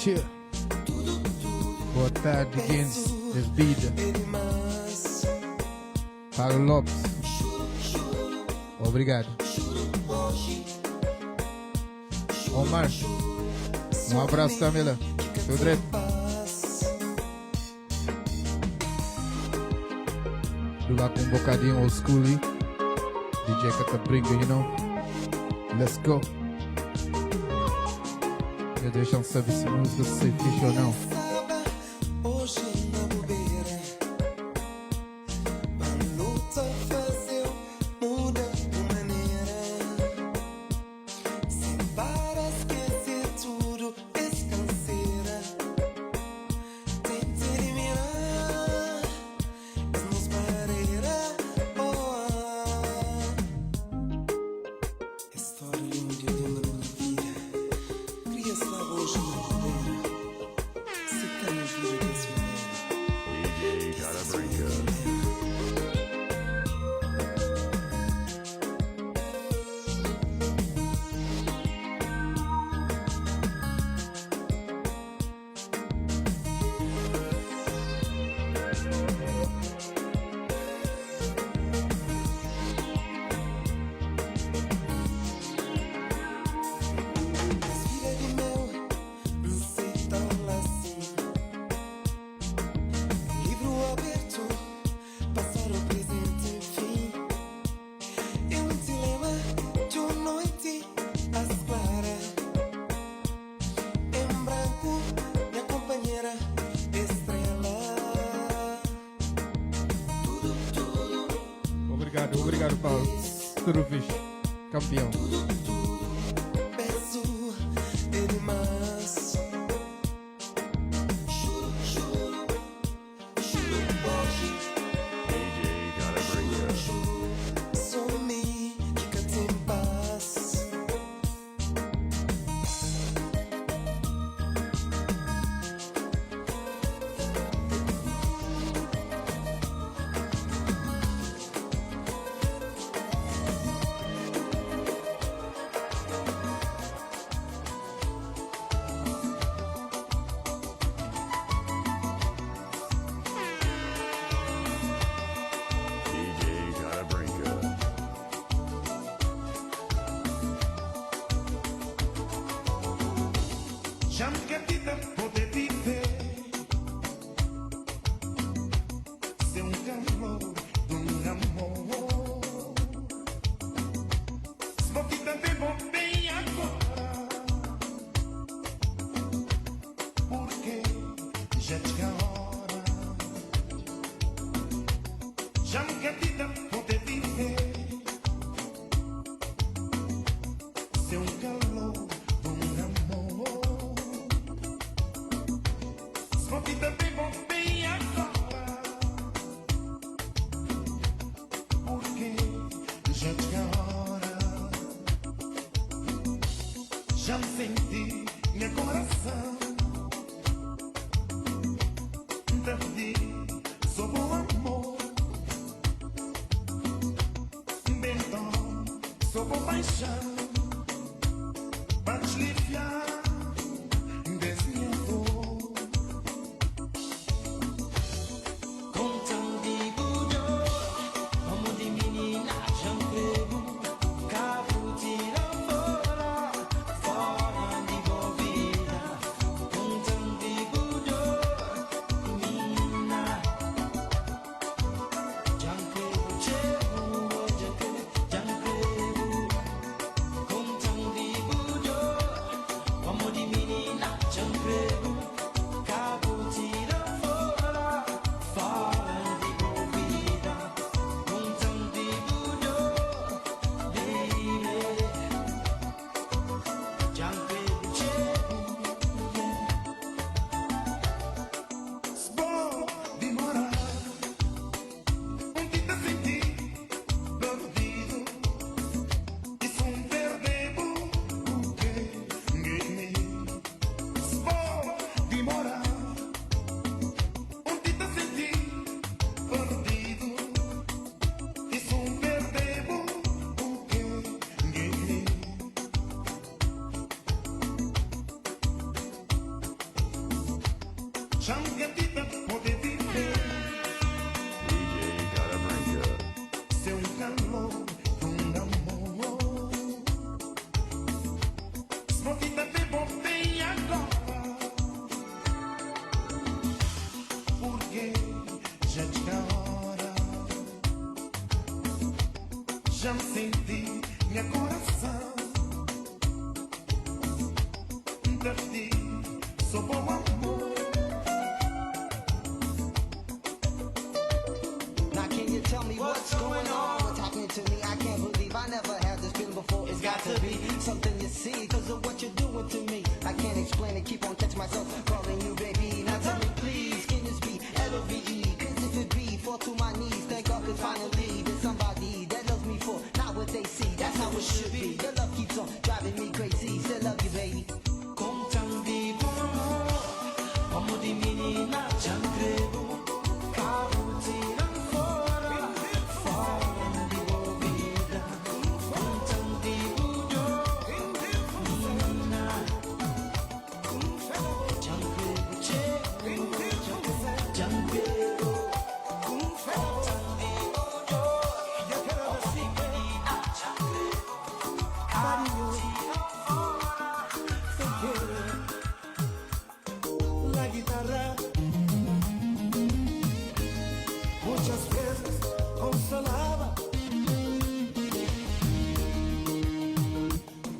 Tchê. Boa tarde, Gens. Desvida. Paulo Lopes. Obrigado. Omar. Um abraço, Camila. Seu direito. Do lá com um bocadinho old school. DJ Catabringa, you know. Let's go. Eu deixo um saber se música se fixe ou não. Obrigado, Paulo. Tudo fixe. Campeão. Changuetita poder viver. DJ Carabranca. Seu calor, um amor. Smoquita te botei agora. Porque já tinha hora. Já me senti meu coração. Perdi, sou bom amor. Now can you tell me what's going on? What's happening to me? I can't believe I never had this feeling before. It's got to be something you see, cause of what you're doing to me. I can't explain it, keep on catching myself calling you baby. Now tell me please, can this be L-O-V-E? Cause if it be, fall to my knees. Thank God cause finally there's somebody that loves me for not what they see. That's how it should be. Your love keeps on driving me crazy. Still love you baby. Kung chẳng đi buông Amo di menina chẳng credo Cavuti ancora Fora di vida Kung chẳng đi buông Menina Chẳng credo c'è Chẳng credo Kung chẳng đi buông Amo di menina chẳng credo Cavuti La guitarra muchas veces consolaba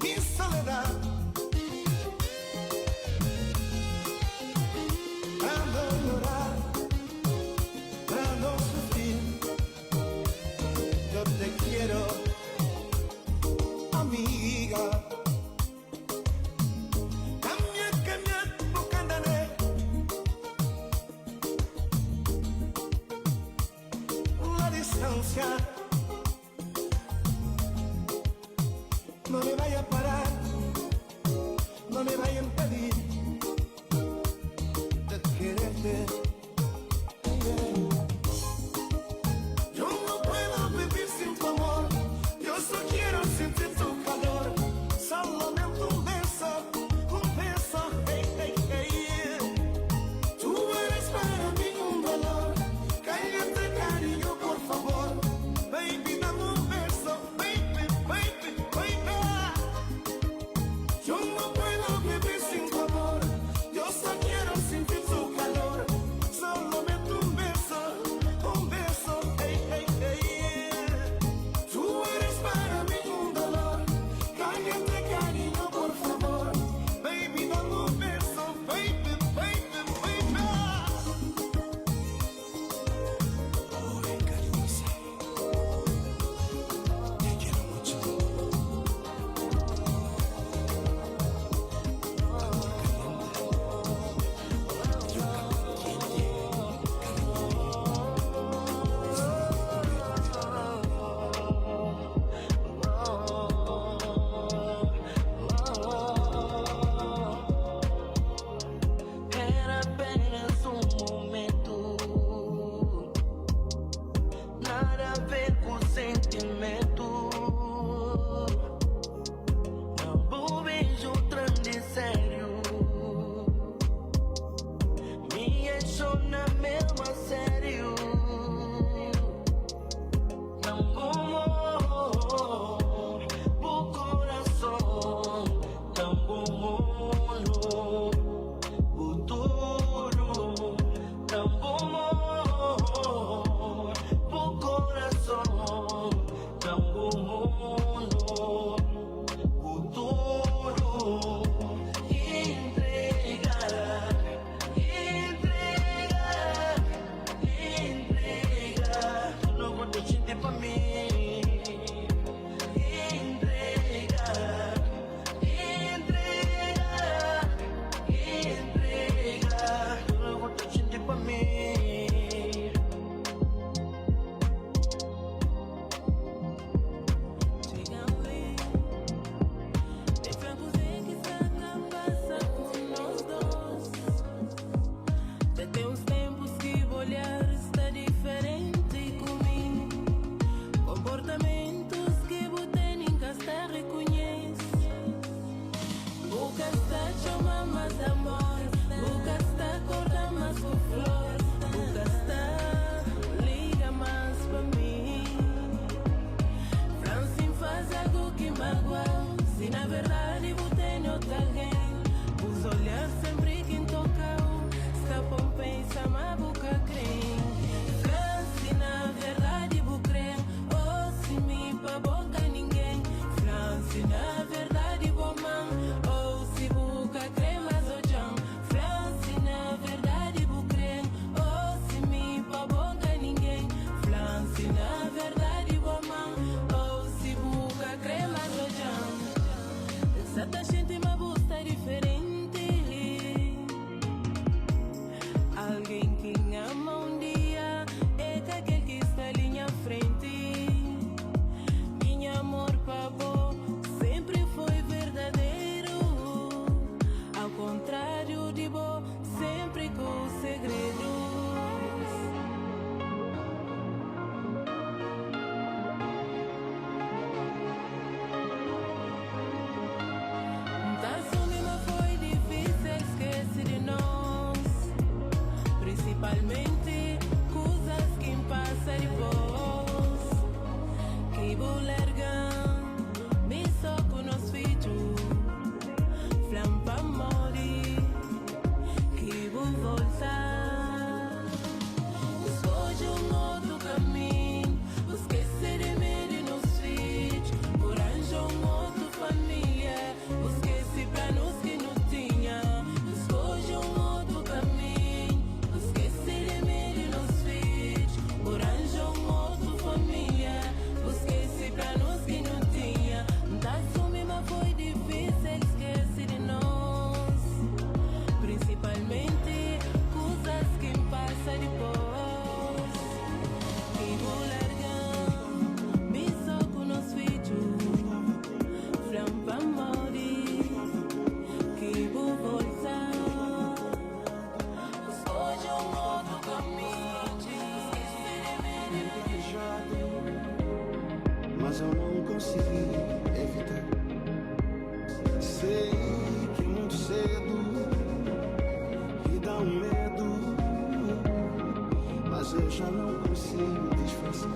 mi soledad, para no llorar, para no sufrir. Yo te quiero, amiga. No me vaya a parar, no me vaya a impedir de quererte. Yo no puedo vivir sin tu amor, yo solo quiero sentir tu calor. Solamente un beso, hey, hey, hey. Tú eres para mí un valor, cállate cariño por favor. Baby, dame un beso, baby, baby, baby. Yo no puedo vivir sin tu amor, yo solo quiero sentir tu calor. Principalmente coisas que passa depois. Que vou largar, me soco nos filhos. Flampa mori, que vou voltar. Escolhe outro caminho, esquece de mim e nos filhos. Por anjo outro família, esquece planos que não tinha. Escolhe outro caminho, esquece de mim e nos filhos. Por anjo outro família, esquece planos que não tinha. Tá sumi, mas foi difícil, esquece de nós. Principalmente coisas que passa depois. Que vou largar, me soco nos vídeos. Flampa mori, que vou voltar. Escolhe outro caminho, esquece de mim. Mas eu não consegui evitar. Sei que é muito cedo e dá um medo, mas eu já não consigo disfarçar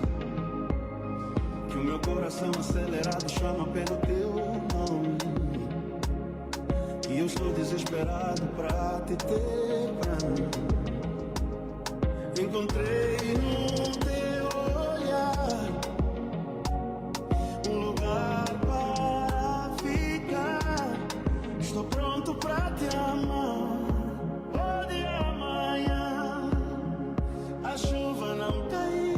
que o meu coração acelerado chama pelo teu nome. E eu estou desesperado pra te ter pra mim. Encontrei no teu olhar um lugar para ficar. Estou pronto pra te amar. Pode amanhã a chuva não cair.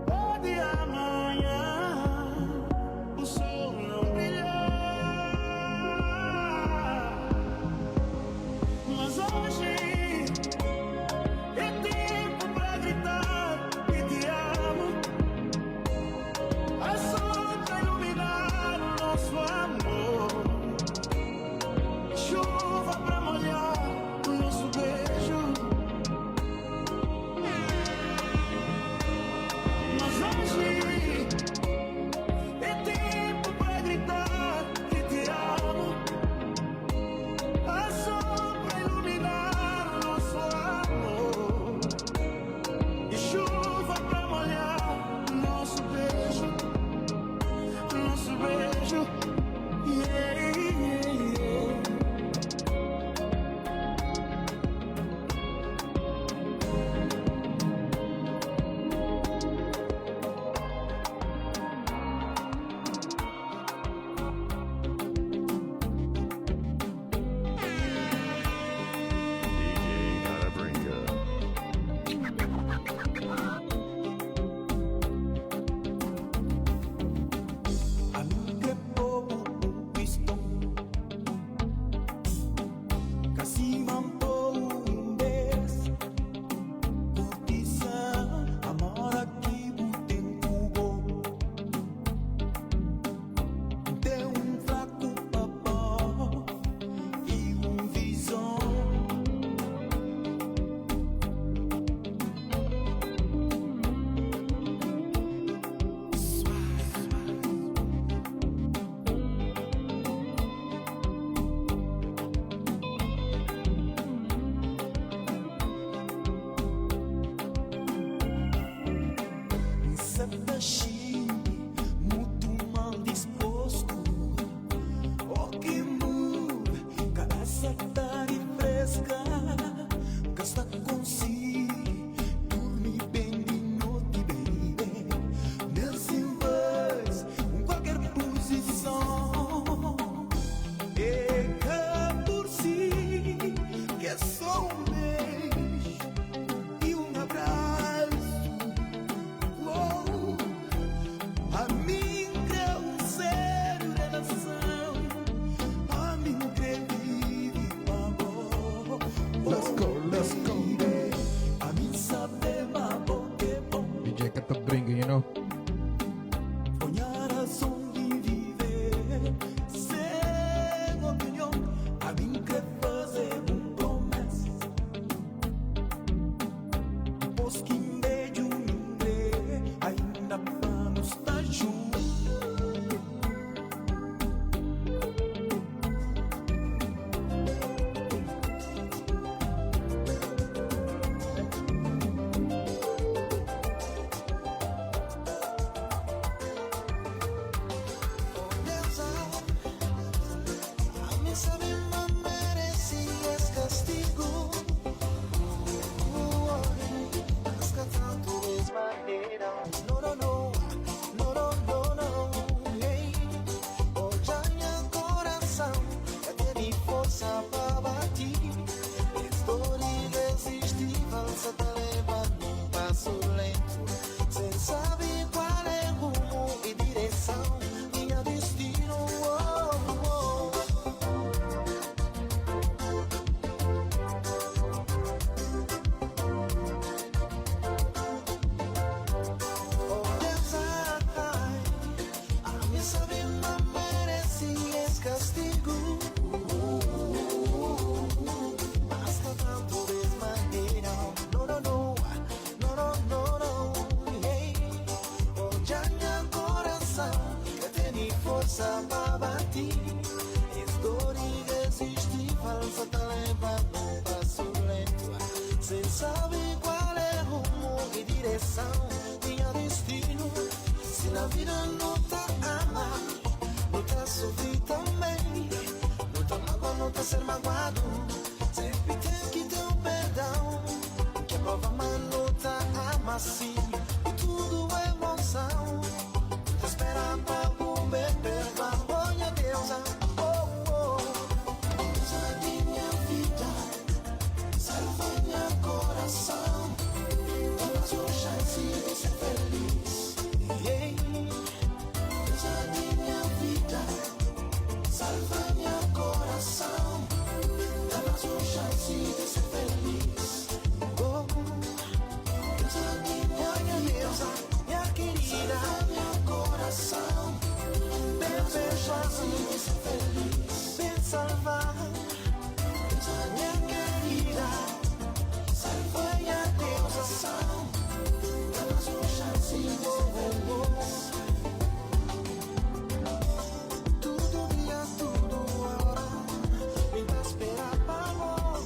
Pode amanhã o sol não brilhar. Mas hoje é tempo pra gritar que te amo. A sol pra iluminar o nosso amor. Chuva pra molhar o nosso beijo. Mas hoje é tempo pra gritar que te amo. A sol pra iluminar o nosso amor. E chuva pra molhar o nosso beijo. Nosso beijo. Yeah, yeah, yeah. DJ gotta bring up. A mí que poco visto, casi mampo un vez, curtição, amor aqui tem cubo, tem fraco papá e visão. Septashi, muito mal disposto. O que muda, cabeça tá de fresca. Gasta consigo, dormir bem de noite, baby. Nesse inverso, qualquer posição. É cá por si, que é só beijo e abraço. A mim creu ser relação, a mim creu vive sabe más merecías castigo. Mas que tanto es manera. No, no, no, no, no, no, no. Hey. Hoje a minha coração já tem força para bater. Estou irresistível, só tá levando um passo lento. Sem saber qual é rumo e direção. Minha destino. Força para bater. Estou irresistível, só tá levando um passo lento. Sem saber qual é rumo e direção. Minha destino. Se na vida não tá amar, não tá sofrer também. Não tá mágoa, não tá ser magoado. Sempre tem que ter um perdão. Que a prova, mas não tá amar sim. E tudo é emoção. Não espera pra perdoa, olha Deus, oh, oh. Usa de minha vida, salva meu coração. Dá sua chance de ser feliz. Yeah. Usa de minha vida, salva meu coração. Dá sua chance de ser feliz. Oh, usa de minha vida, minha querida, salva meu coração. Sozinho, ser feliz, sem salvar minha querida, salva a Deus, dá sua chance de ser feliz. Tudo dia, tudo hora, vem pra esperar para amor.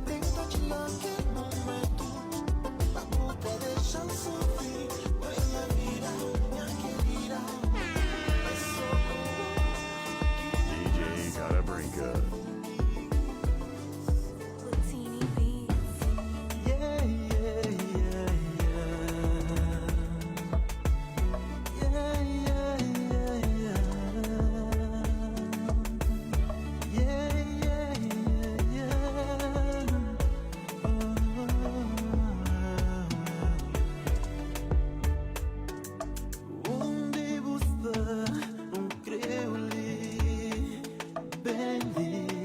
Tenta-te naquele momento, pra poder deixar sofrer. Minha vida, minha querida. DJ gotta bring up. Platini Beats. Yeah, yeah, yeah, yeah. Yeah, yeah, yeah, yeah. Yeah, yeah, yeah, yeah. Onde você não creu ali, bem ali.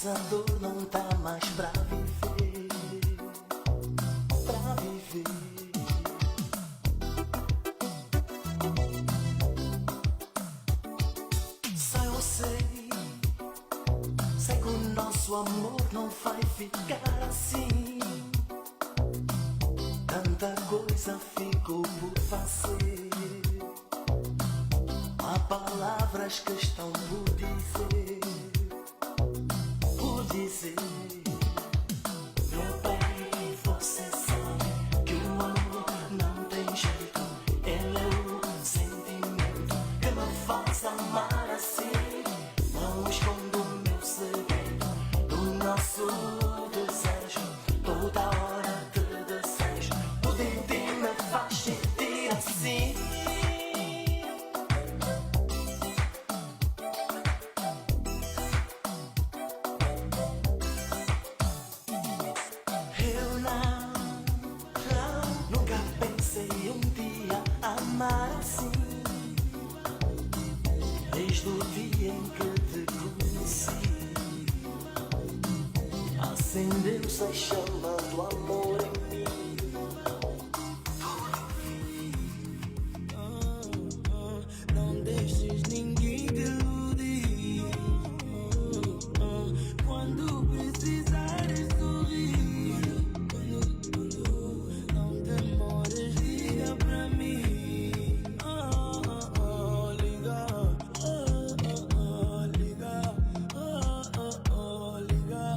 Essa dor não tá mais pra viver, pra viver. Só eu sei que o nosso amor não vai ficar assim. Tanta coisa ficou por fazer, há palavras que estão por dizer, por dizer. Meu bem, você sabe que o amor não tem jeito. Ele é o sentimento que me faz amar assim. Não escondo o meu segredo, do nosso desejo. Toda hora te desejo, tudo em ti me faz sentir assim. Eu nunca pensei um dia amar assim. Desde o dia em que te conheci, acendeu-se a chama do amor em mim. Não deixes ninguém te iludir. Quando precisares sorrir, não demores, liga pra mim. Liga, liga.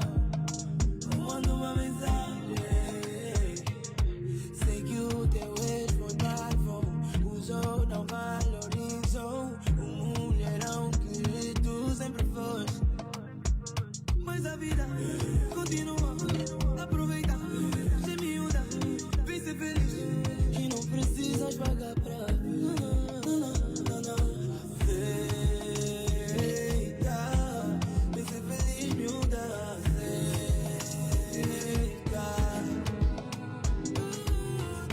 Manda uma mensagem. Sei que o teu ex foi bravo, usou, não valorizou o mulherão que tu sempre foste. Mas a vida continua, aproveita, sem miúda, vem ser feliz e não precisas pagar pra vir. Aceita, vem ser feliz, miúda, aceita.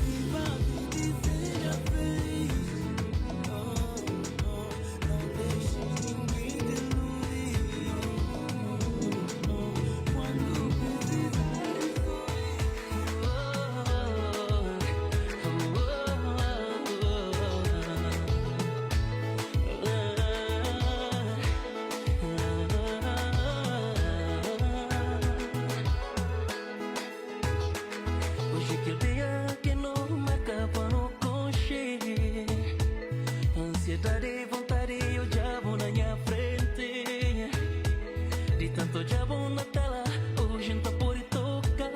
Viva a vida e seja feliz. Não deixes ninguém te iludir. Quando precisares hoje que o dia que não me acaba no coche. Ansiedade, vontade, eu já vou na minha frente. De tanto já vou na tela, hoje não tá por tocar.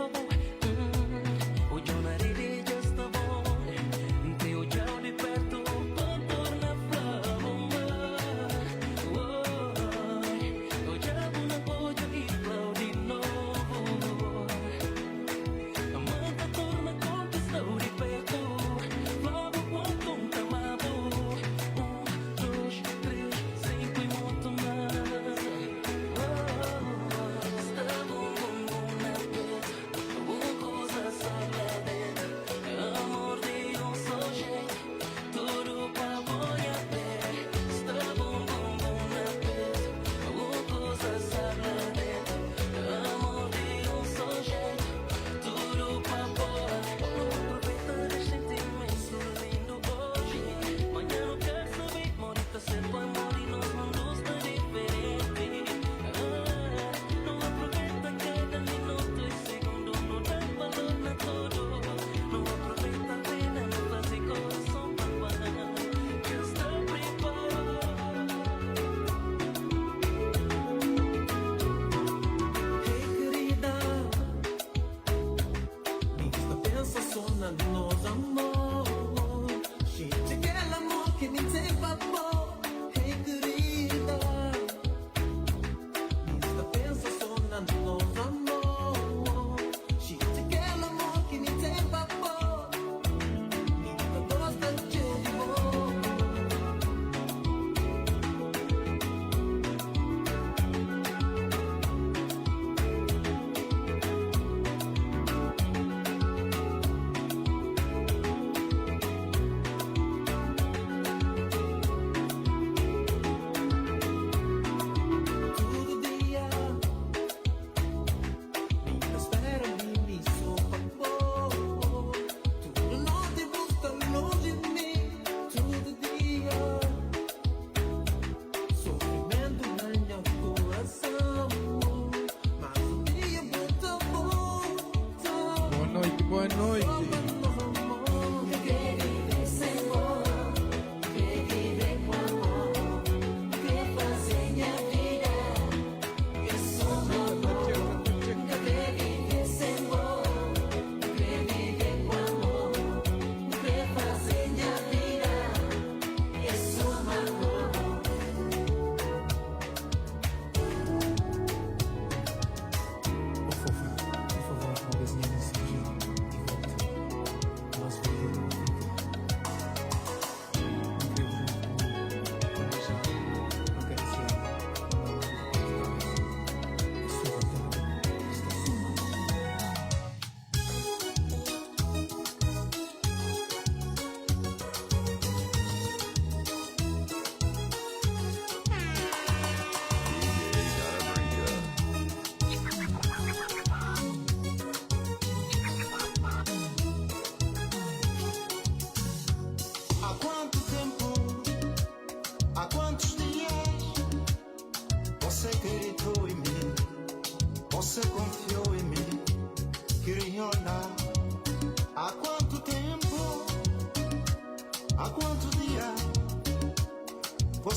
O jornalista já está bom, entre o já de perto, quanto na flama. Eu já vou na boja e flau de novo. A manta torna conquistou de perto. Logo quanto um tamado. 1, 2, 3, 5 e muito mais.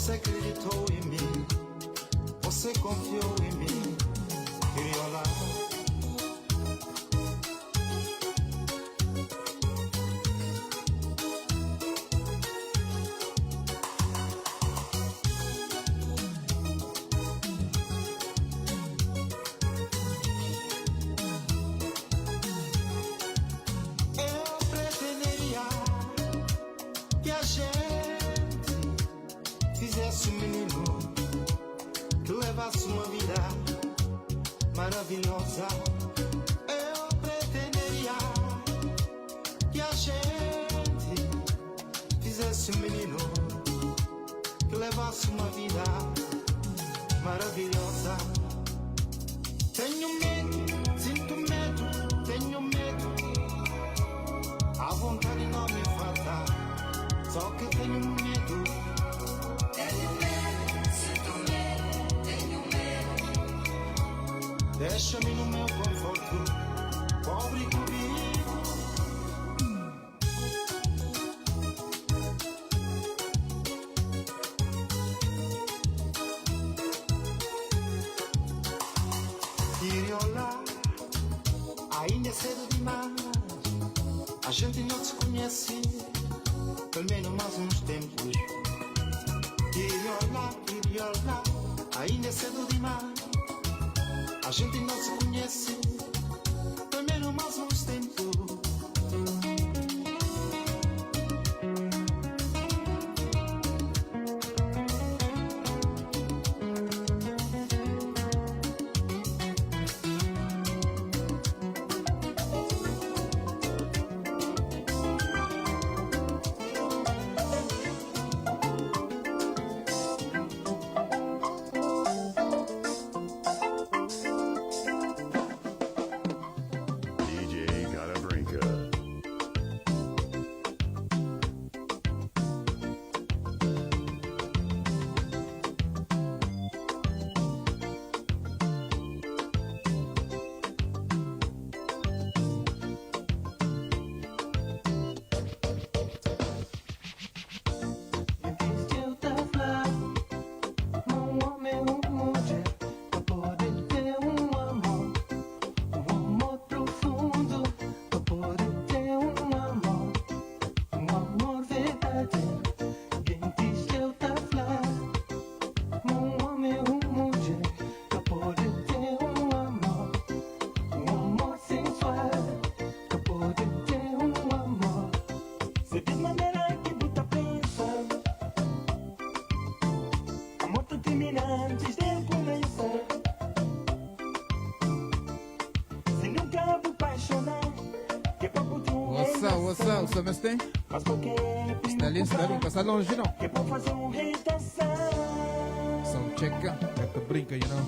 Você acreditou em mim, você confiou em mim. Iriola. Eu pretenderia que a gente fizesse um menino que levasse uma vida maravilhosa. Eu pretenderia que a gente fizesse um menino que levasse uma vida maravilhosa. Tenho medo, sinto medo, tenho medo. A vontade não me falta, só que tenho medo. Tenho medo, sinto medo, tenho medo. Deixa-me no meu conforto, pobre comigo. Iriola, ainda é cedo demais. A gente não se conhece, pelo menos mais uns tempos. Iriola, ainda é cedo demais. A gente não se conhece, pelo menos mais uns tempos. DJ Garabrinca. Existe outra flor, um homem, uma mulher, pra poder ter um amor profundo, pra poder ter um amor verdadeiro. Existe outra flor, um homem, uma mulher, pra poder ter um amor sensual, pra poder ter um amor. Se de maneira que tu pensa, amor tu termina antes de começar. Se nunca vou apaixonar, que papo de What's up, what's up? What's up, mister? Mas porque Estalinho, passa longe, não? que vou fazer redação. So check the brinca, you know.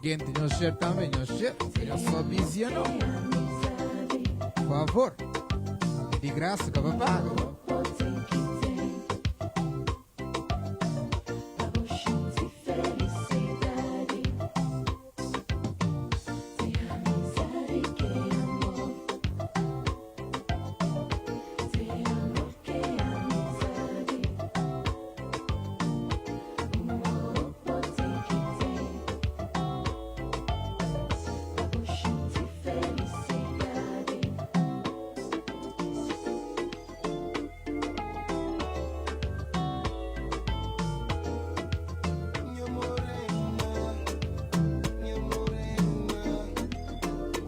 Gente, não share também, não share. Eu sou busy, não? Por favor. De graça, que eu pago. Minha morena, minha morena,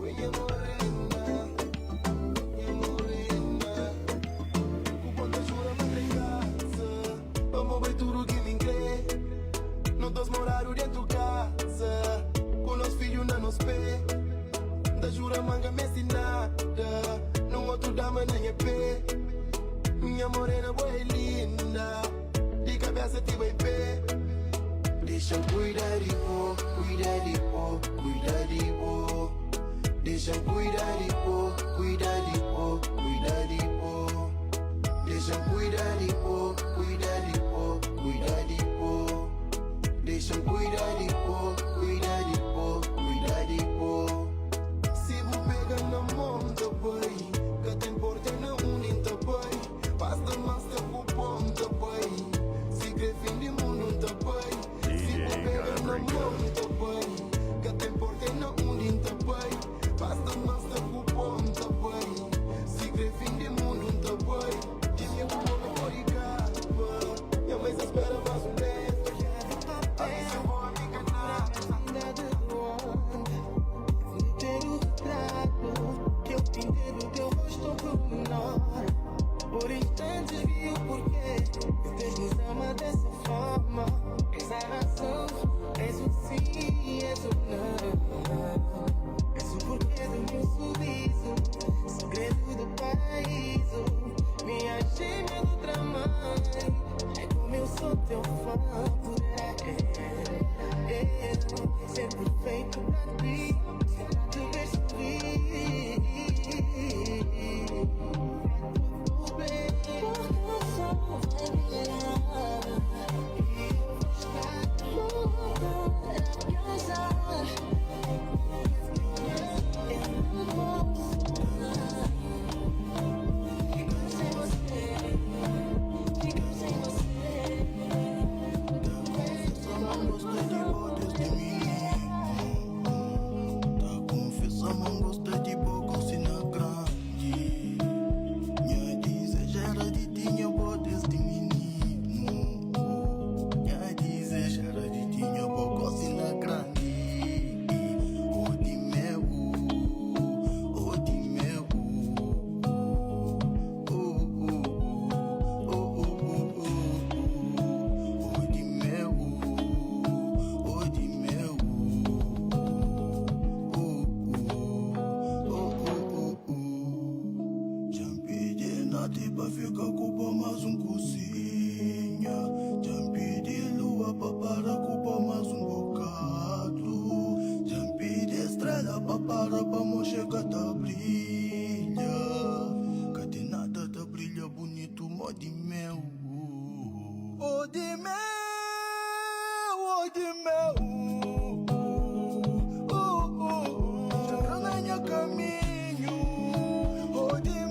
minha morena, minha morena. Quando jura na casa, vamos ver tudo que me crê. Não dos moraram dentro casa, com os filhos na nos pé. Da jura manga me nada, não outro dama nem é pé. Minha morena boa e linda, de cabeça te vai pé. Deixa eu cuidar de pô, cuidar de pô, cuidar de pô. Deixa eu cuidar de pô, cuidar de pô, cuidar de pô. Deixa eu cuidar de pô, cuidar de pô, cuidar de pô. Deixa eu cuidar de pô, cuidar de pô, cuidar de pô. Se vou pegar na mão do boy, que te importa na uninta boy. Basta mais tempo peito pra abrir, te deixo pra ficar com mais cozinha. Já pedi lua pra parar com mais bocado. Já pedi estrela pra parar pra mostrar que tá brilha. Cadê nada tá brilha bonito, mó de mel. Oh de mel, oh de mel. Já na minha caminho. Oh de mel.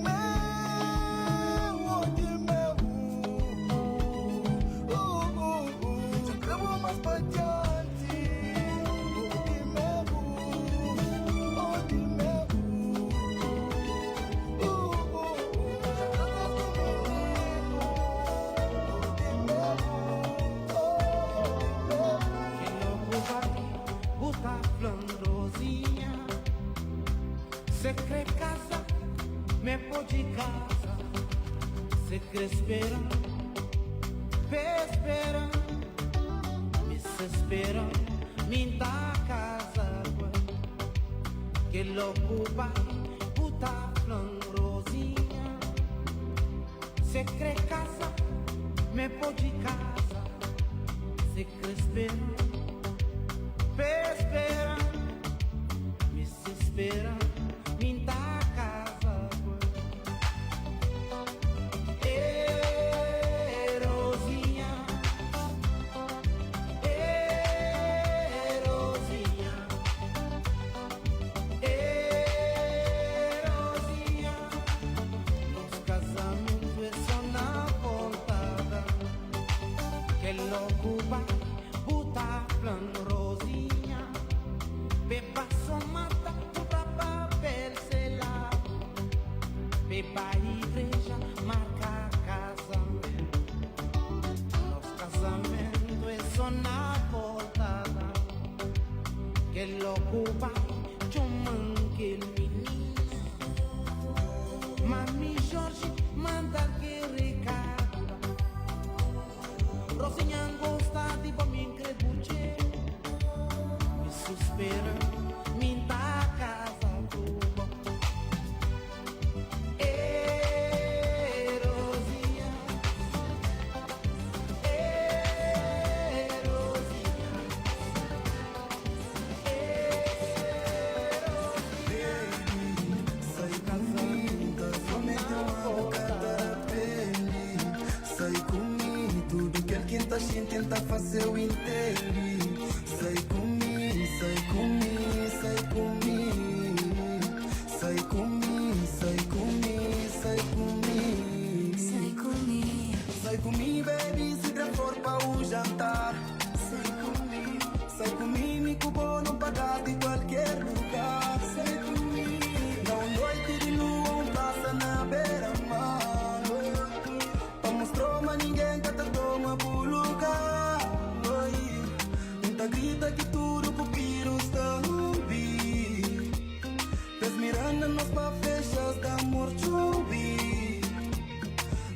Se cree casa, me pode casa. Se cree espera, me se espera, me dá casa. Que louco vai, puta florosinha. Se cree casa, me pode casa. Se cree espera, me se espera. Minta casa, Rosinha, Rosinha, Rosinha. Nos casamentos é só na voltada. Que louco vai, puta plano Rosinha. Beba só mata. Beba igreja, marca casamento. Nosso casamento é só na voltada. Que louco vai, chumam que menino. Mami Jorge, manda que recado. Rosinha gosta de bom me increbuche. Me suspira, me dá casa. Tenta fazer o inteiro. Sai comigo, sai comigo, sai comigo. Sai comigo, sai comigo, sai comigo. Sai comigo, Sai comigo, baby, se der for para o jantar. Sai comigo, bom não pagar de qualquer lugar. Sai comigo, não noite de lua, passa na beira-mar. Pra mostrar mas ninguém que te toma por lugar. Grita que tudo pro piro está ouvindo. Pes mirando nós pra fechas da morte ouvir.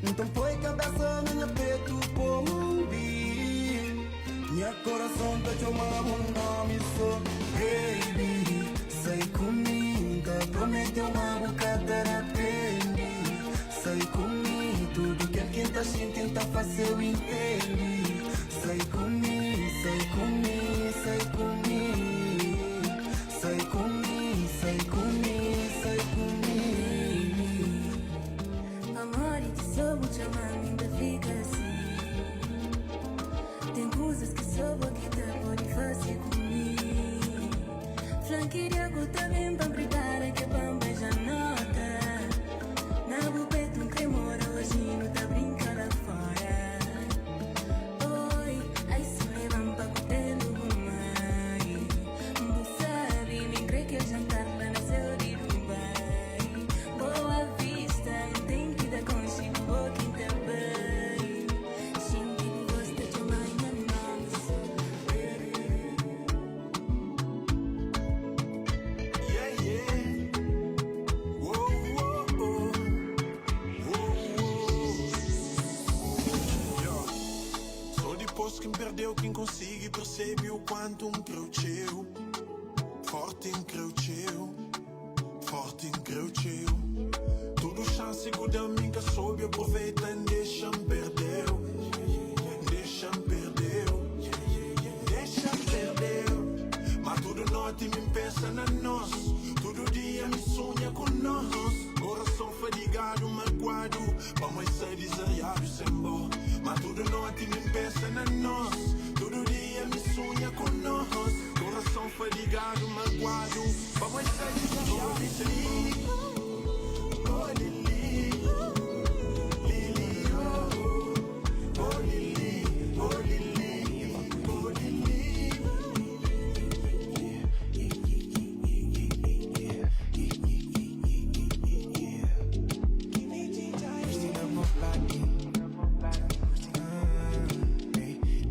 Então põe cabeça na minha peito por ouvir. Minha coração tá chamando um nome só. Baby, sai comigo. Prometeu uma boca de repente. Sai comigo, tudo que quem tá sentindo tá fazer o inteiro. Sai comigo, sai comigo, sai comigo. não queria que também para brincar que para beijar nota. Na bupeta um tremor, hoje não tá brincando lá fora. Oi, aí se me vão para cutelo mãe. Não sabe, nem crê que eu jantar lá na seu de Dubai. Boa vista, tem que dar consigo um pouquinho também. Gente que gosta de mãe, Yeah, yeah. Whoa, whoa, whoa. Yeah. Só depois que me perdeu quem consegue perceber o quanto me cresceu. Forte em cresceu. Forte em cresceu. Tudo chance que da mim que soube aproveita e deixa-me perdeu. Deixa-me perdeu. Deixa-me perdeu. Mas tudo noite me pensa na nós. Todo dia me sonha com nós. Coração fadigado, magoado. Vamos ser desariado sem dó. Mas tudo noite me pensa na nós. Todo dia me sonha com nós. Coração fadigado, magoado. Vamos ser desariado sem dó. Oh, Lili. Lili, oh. Oh, Lili. Oh, Lili. Oh, Lili. Cristina Mopati.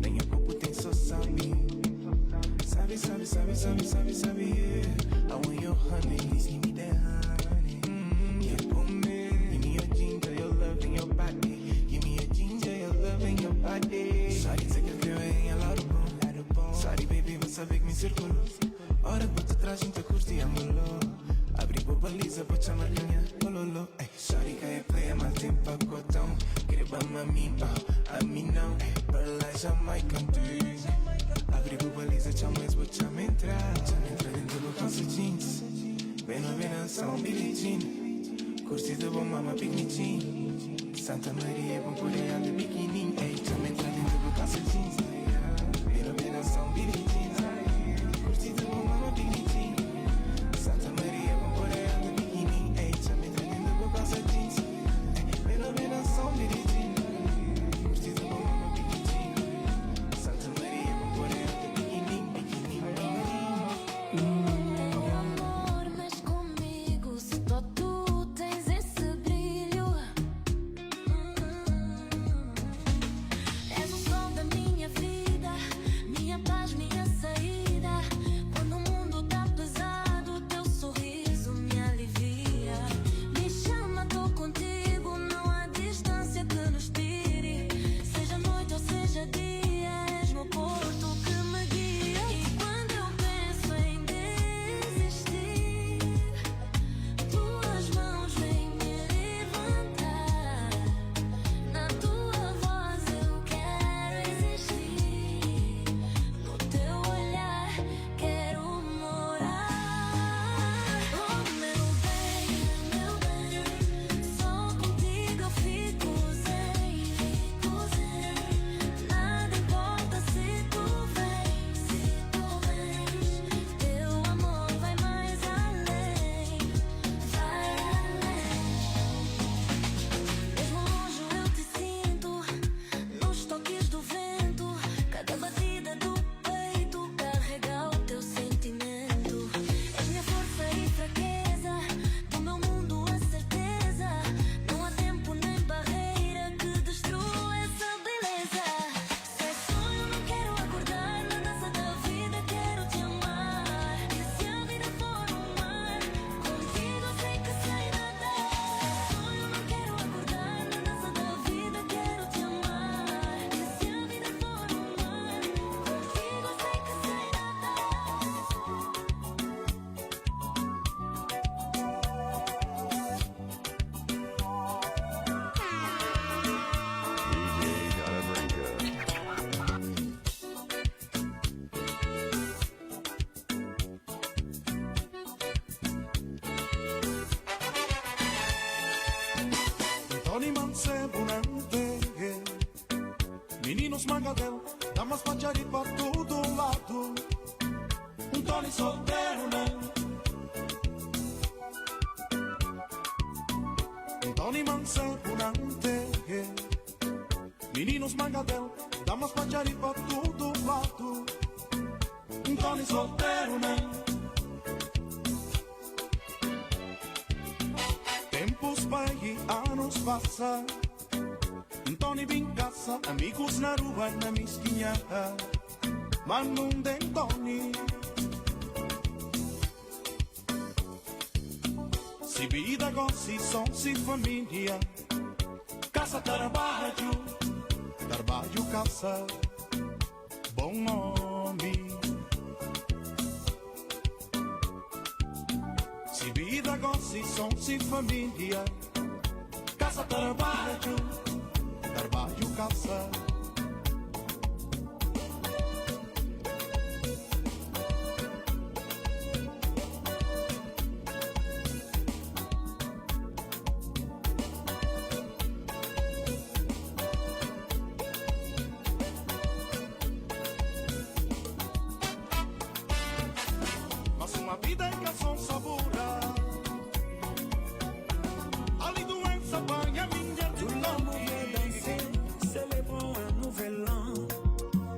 Nem a pouco tem só sabe. Sabe, sabe, sabe, sabe, sabe, sabe, yeah. I want your honey, please give me that honey. Yeah, for me. Give me your ginger, your love and your body. Give me your ginger, your love and your body. Sorry, take a girl em ela do bom. Sorry, baby, você sabe que me circulou. Hora que te traz, gente curte a mulher. Abri por baliza, pra te chamar minha ololo. Sorry, que é play, mas tem pacotão. Queria mami, a mim não. Perla Jamaica, abri por baliza, chama vou te entrar. Chama entrar dentro do calça jeans. Bem são bilhetinho. Curtida bom, mama, picnitinho. Santa Maria, bom por aí, anda biquininho. Chama entrar dentro do calça jeans. Bem são bilhetinho. Curtida bom, mama, picnitinho. Santa Maria, bom por aí, anda biquininho. Chama entrar dentro do calça jeans. Bem são bilhetinho. Curtida bom, mama, picnitinho. Santa Maria, bom por aí, anda biquininho, biquininho. Tenho amor, mas comigo só tu tens esse brilho. És o sol da minha vida, minha paz, minha saída. Quando o mundo tá pesado, teu sorriso me alivia. Me chama, tô contigo, não há distância que nos tire. Seja noite ou seja dia, és meu porto que me guia. E quando eu penso em desistir, tuas mãos vêm me levantar. Na tua voz eu quero existir. No teu olhar quero morar. Oh, meu bem, só contigo eu fico zen. Nada importa se tu vens. Teu amor vai mais além, vai além. Mesmo longe eu te sinto, nos toques do vento. Cada batida do peito carrega o teu sentimento. És minha força e fraqueza, do meu mundo a certeza. Não há tempo nem barreira que destrua essa beleza. Se é sonho não quero acordar, na dança da vida quero te amar. E se a vida for um mar, contigo sei que sei nadar. Se é sonho não quero acordar, na dança da vida quero te amar. E se a vida for um mar, contigo sei que sei DJ Galabrinca. Tony Mansebunante, meninos mangadel, damas mangiare per todo lado. Un Tony solteiro, né? Tony solteiro, né? Tempos vai e anos passar. Tony vem caça, amigos na rua, na mesquinha. Mas não tem Tony. Se vida, gosto, som, se família. Caça, trabalho, caça. Bom nome. Se vida, gosto, som, se família. Caça, trabalho, caça. Mas uma vida em canção sabura. Ali doença banha minha de célébrons un nouvel an.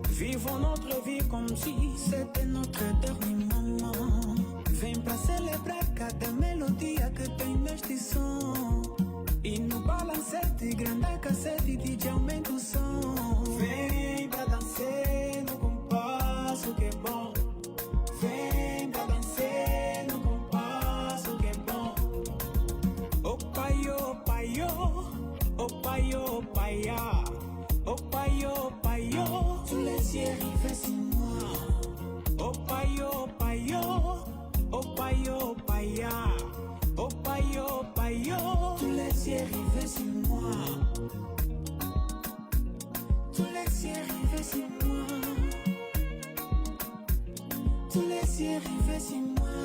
Vivons notre vie comme si c'était notre dernier moment. Vem pra celebrar cada melodia que tem neste som. E no balancete, grande cassete, DJ aumenta o som. Vem pra dançar no compasso que é bom. Vem pra dançar no compasso que é bom. Opa yo, opa yo, ya. Opa yo, tous les yeux rivés sur moi. Opa yo, ya. Opa yo, tous les yeux rivés sur moi. Tous les yeux rivés sur moi. Tous les yeux rivés sur moi.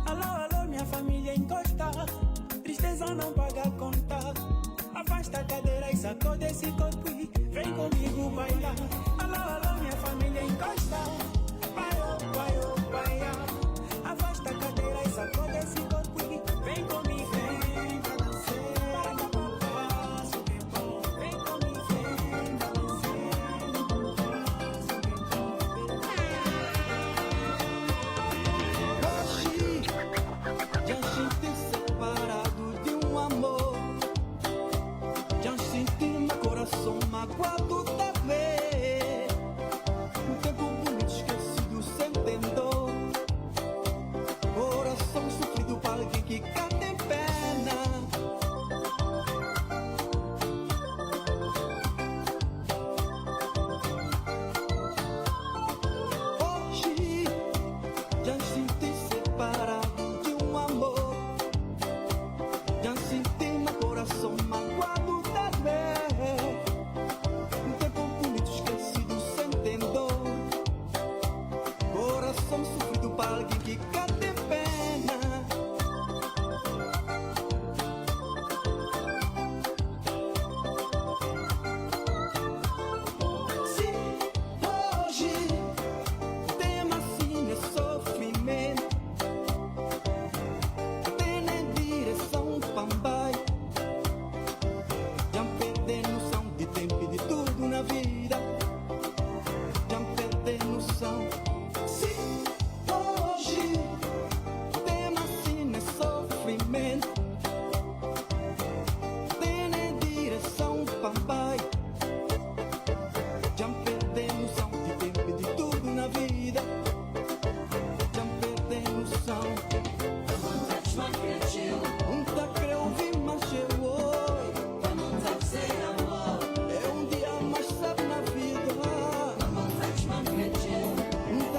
Alô, minha família encosta. Tristeza não paga conta. Afasta a cadeira e sacode esse corpo e vem comigo bailar. Alô, minha família encosta. Vai, afasta a cadeira e sacode esse corpo e vem comigo. Vem pra dançar no compasso que é bom. Vem comigo, vem pra dançar no compasso que é bom. Hoje já senti separado de um amor. Já senti meu coração magoado também. Um tempo bonito esquecido sem dor. Coração sofrido para alguém que canta em pena. Hoje já senti separado de um amor. Já senti meu coração magoado também. Um tempo bonito esquecido sem dor. Coração sofrido para alguém que canta em pena. Se hoje o tema assim é sofrimento, tem na direção Pambai. Já perdi noção de tempo e de tudo na vida. Já perdi noção. Se hoje o tema assim é sofrimento, tem na direção Pambai. Já perdi noção de tempo e de tudo na vida. Já perdi noção. Nunca creio ouvir mais eu oi. É um dia mais sabe na vida. Nunca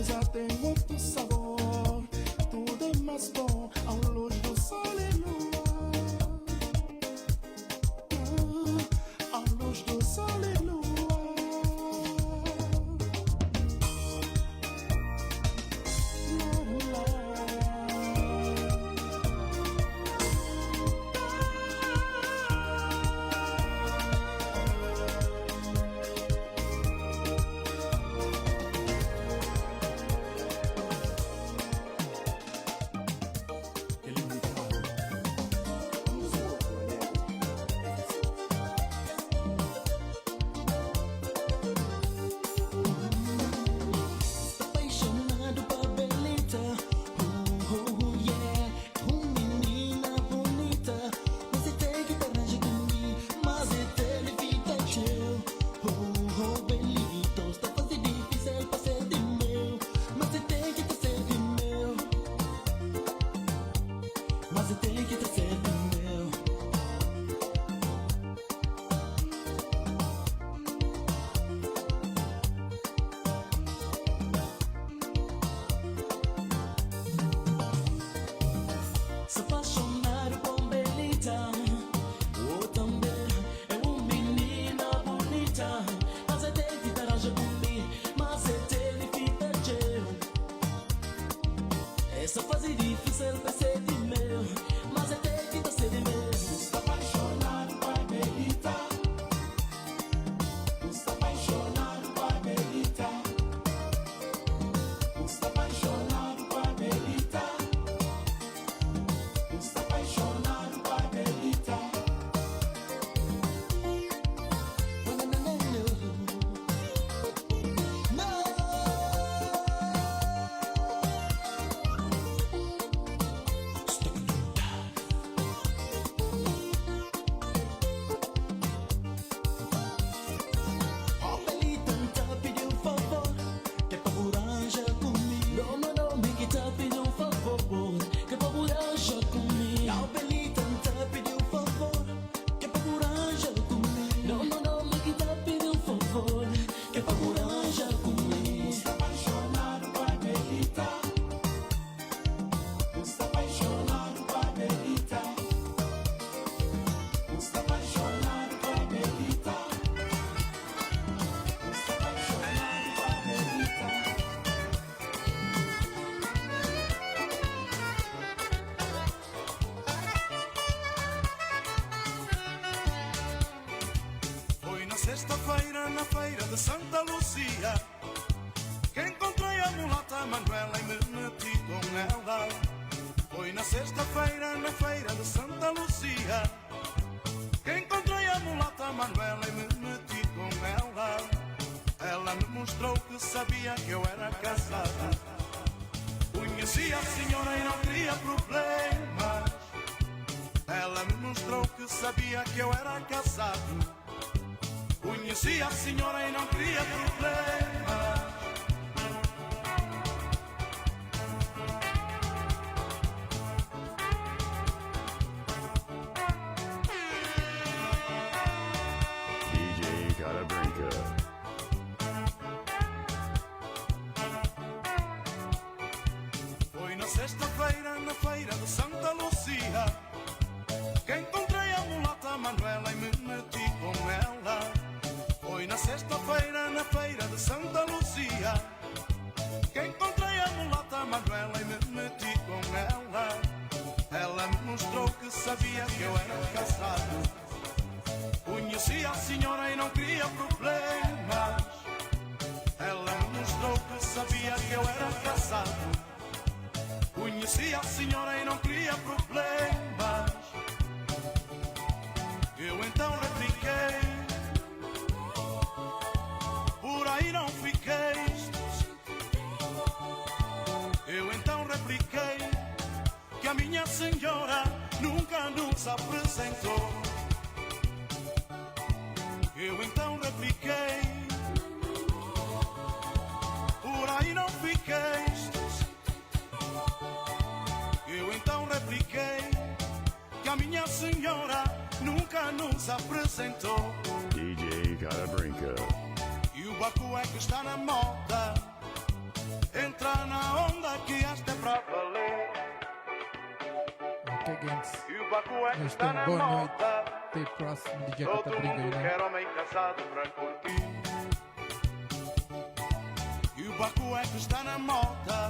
beleza tem outro sabor. Tudo é mais bom ao luz do sol e lua. À luz do sol e lua. Apaixonado por Belita, yeah. Menina bonita, você tem que te arranjar comigo, mas é televida teu. Belita, está fazendo difícil para ser de meu, mas você tem que te ser de meu, mas você tem que te ser de meu. Se apaixonaram por Belita, ou também é uma menina bonita, mas é tem que arranjar comigo, mas é telefita teu. Essa fase difícil vai ser de meu, mas é tem que ser de meu. Está apaixonado por Belita. Está apaixonado por Belita. Está apaixonado por Belita. Está apaixonado por Belita. Oh, Belita, tá pediu um favor, que é pra buranja comigo. Não, me que tá pediu um favor, que é pra buranja comigo. Oh, Belita, tá pediu um favor, que é pra buranja comigo. Não, me que tá pediu um favor, que é pra buranja comigo. Está apaixonado por Belita. Está apaixonado por Belita. Está apaixonado por Belita. Está apaixonado por Belita. Foi na sexta-feira, na feira de Santa Lucia, que encontrei a mulata Manuela e me meti com ela. Foi na sexta-feira, na feira de Santa Lucia, que encontrei a mulata Manuela e me meti com ela. Ela me mostrou que sabia que eu era casada. Conhecia a senhora e não queria problemas. Ela me mostrou que sabia que eu era casado. Conhecia a senhora e não queria problemas. DJ Gotta Break Up. Foi na sexta-feira, na feira de Santa Lucia, que encontrei a mulata Manuela e me meti com ela. Foi na sexta-feira, na feira de Santa Lucia, que encontrei a mulata Manuela e me meti com ela. Ela me mostrou que sabia que eu era casado. Conhecia a senhora e não queria problemas. Ela me mostrou que sabia que eu era casado. Conhecia a senhora e não queria problemas. Eu então repliquei, por aí não fiquei. Eu então repliquei que a minha senhora nunca nos apresentou. Eu então repliquei, por aí não fiquei. Eu então repliquei que a minha senhora nunca nos apresentou. DJ Gotta Break Up. E o Baco é que está na moda entre Ok, Gentes. E o Bacu é que Nós está temos na boa noite. moda. Até o próximo DJ Todo Catabriga aí, mundo né? quer homem casado pra curtir. E o Bacu é que está na moda.